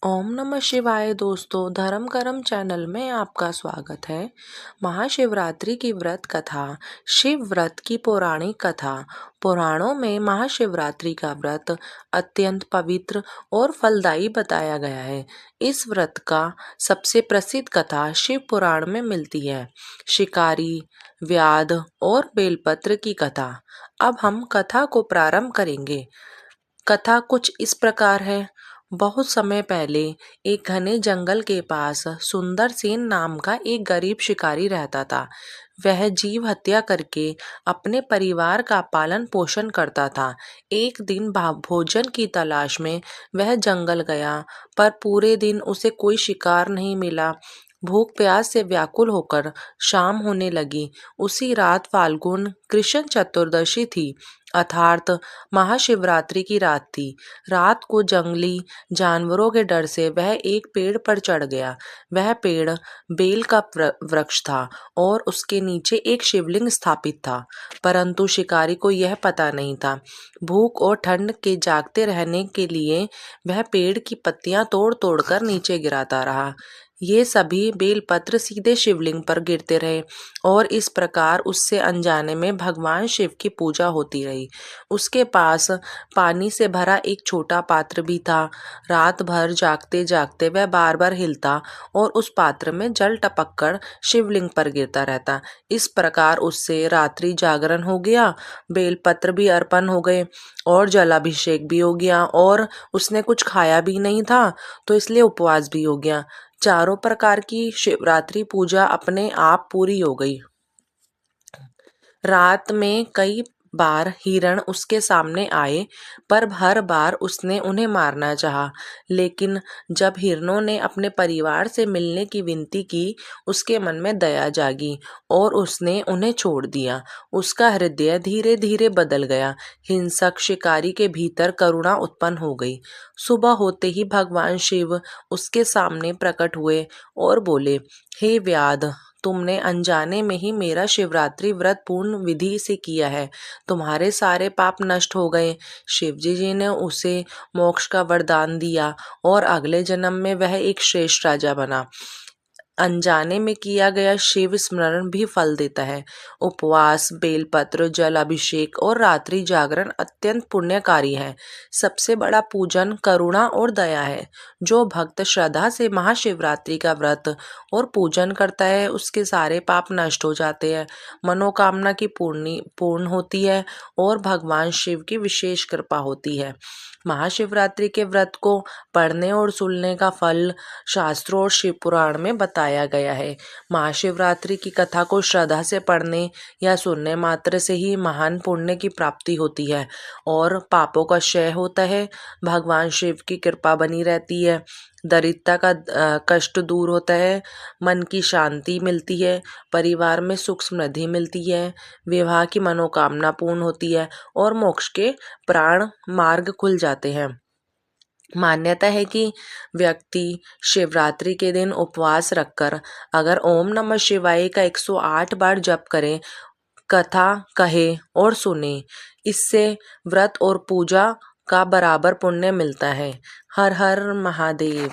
ओम नमः शिवाय दोस्तों, धर्म करम चैनल में आपका स्वागत है। महाशिवरात्रि की व्रत कथा। शिव व्रत की पौराणिक कथा। पुराणों में महाशिवरात्रि का व्रत अत्यंत पवित्र और फलदायी बताया गया है। इस व्रत का सबसे प्रसिद्ध कथा शिव पुराण में मिलती है। शिकारी, व्याध और बेलपत्र की कथा। अब हम कथा को प्रारंभ करेंगे। कथा कुछ इस प्रकार है। बहुत समय पहले एक घने जंगल के पास सुंदर सेन नाम का एक गरीब शिकारी रहता था। वह जीव हत्या करके अपने परिवार का पालन पोषण करता था। एक दिन भोजन की तलाश में वह जंगल गया, पर पूरे दिन उसे कोई शिकार नहीं मिला। भूख प्यास से व्याकुल होकर शाम होने लगी। उसी रात फाल्गुन कृष्ण चतुर्दशी थी, अर्थात महाशिवरात्रि की रात थी। रात को जंगली जानवरों के डर से वह एक पेड़ पर चढ़ गया। वह पेड़ बेल का वृक्ष था और उसके नीचे एक शिवलिंग स्थापित था, परंतु शिकारी को यह पता नहीं था। भूख और ठंड के जागते रहने के लिए वह पेड़ की पत्तियां तोड़ तोड़ कर नीचे गिराता रहा। ये सभी बेलपत्र सीधे शिवलिंग पर गिरते रहे और इस प्रकार उससे अनजाने में भगवान शिव की पूजा होती रही। उसके पास पानी से भरा एक छोटा पात्र भी था। रात भर जागते जागते वह बार बार हिलता और उस पात्र में जल टपक कर शिवलिंग पर गिरता रहता। इस प्रकार उससे रात्रि जागरण हो गया, बेलपत्र भी अर्पण हो गए और जलाभिषेक भी हो गया, और उसने कुछ खाया भी नहीं था तो इसलिए उपवास भी हो गया। चारों प्रकार की शिवरात्रि पूजा अपने आप पूरी हो गई। रात में कई बार हिरण उसके सामने आए, पर हर बार उसने उन्हें मारना चाहा। लेकिन जब हिरणों ने अपने परिवार से मिलने की विनती की, उसके मन में दया जागी और उसने उन्हें छोड़ दिया। उसका हृदय धीरे धीरे बदल गया। हिंसक शिकारी के भीतर करुणा उत्पन्न हो गई। सुबह होते ही भगवान शिव उसके सामने प्रकट हुए और बोले, हे व्याध, तुमने अनजाने में ही मेरा शिवरात्रि व्रत पूर्ण विधि से किया है। तुम्हारे सारे पाप नष्ट हो गए। शिवजी जी ने उसे मोक्ष का वरदान दिया और अगले जन्म में वह एक श्रेष्ठ राजा बना। अनजाने में किया गया शिव स्मरण भी फल देता है। उपवास, बेलपत्र, जल अभिषेक और रात्रि जागरण अत्यंत पुण्यकारी है। सबसे बड़ा पूजन करुणा और दया है। जो भक्त श्रद्धा से महाशिवरात्रि का व्रत और पूजन करता है, उसके सारे पाप नष्ट हो जाते हैं, मनोकामना की पूर्ण होती है और भगवान शिव की विशेष कृपा होती है। महाशिवरात्रि के व्रत को पढ़ने और सुनने का फल शास्त्रों और शिव पुराण में बताया गया है। महाशिवरात्रि की कथा को श्रद्धा से पढ़ने या सुनने मात्र से ही महान पुण्य की प्राप्ति होती है और पापों का क्षय होता है। भगवान शिव की कृपा बनी रहती है। दरिद्रता का कष्ट दूर होता है। मन की शांति मिलती है। परिवार में सुख समृद्धि मिलती है। विवाह की मनोकामना पूर्ण होती है और मोक्ष के प्राण मार्ग खुल जाते हैं। मान्यता है कि व्यक्ति शिवरात्रि के दिन उपवास रखकर अगर ओम नमः शिवाय का 108 बार जप करे, कथा कहे और सुने, इससे व्रत और पूजा का बराबर पुण्य मिलता है। हर हर महादेव।